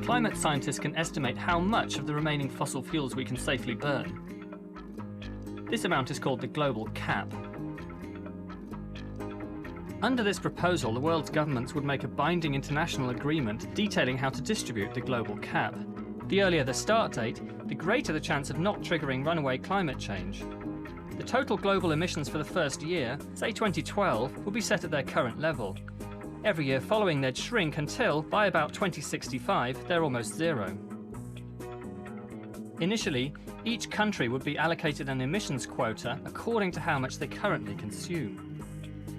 climate scientists can estimate how much of the remaining fossil fuels we can safely burn. This amount is called the global cap. Under this proposal, the world's governments would make a binding international agreement detailing how to distribute the global cap. The earlier the start date, the greater the chance of not triggering runaway climate change. The total global emissions for the first year, say 2012, will be set at their current level. Every year following, they'd shrink until, by about 2065, they're almost zero. Initially, each country would be allocated an emissions quota according to how much they currently consume.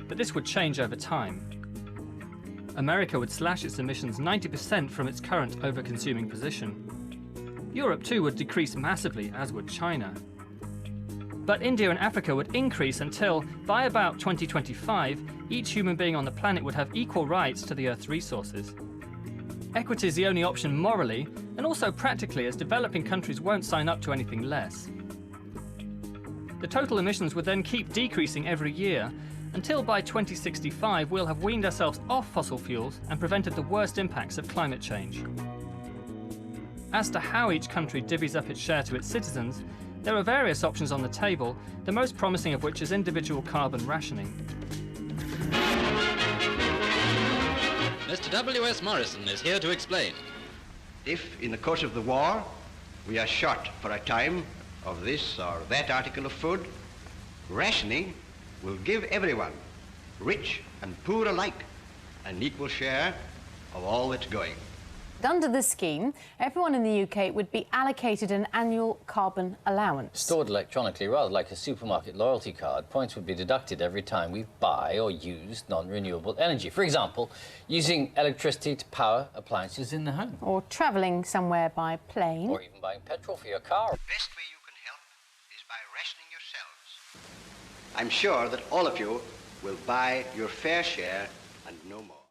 But this would change over time. America would slash its emissions 90% from its current over-consuming position. Europe too would decrease massively, as would China. But India and Africa would increase until, by about 2025, each human being on the planet would have equal rights to the Earth's resources. Equity is the only option morally, and also practically, as developing countries won't sign up to anything less. The total emissions would then keep decreasing every year, until by 2065 we'll have weaned ourselves off fossil fuels and prevented the worst impacts of climate change. As to how each country divvies up its share to its citizens, there are various options on the table, the most promising of which is individual carbon rationing. Mr. W.S. Morrison is here to explain. If, in the course of the war, we are short for a time of this or that article of food, rationing will give everyone, rich and poor alike, an equal share of all that's going. Under this scheme, everyone in the UK would be allocated an annual carbon allowance. Stored electronically, rather like a supermarket loyalty card, points would be deducted every time we buy or use non-renewable energy. For example, using electricity to power appliances in the home. Or travelling somewhere by plane. Or even buying petrol for your car. The best way you can help is by rationing yourselves. I'm sure that all of you will buy your fair share and no more.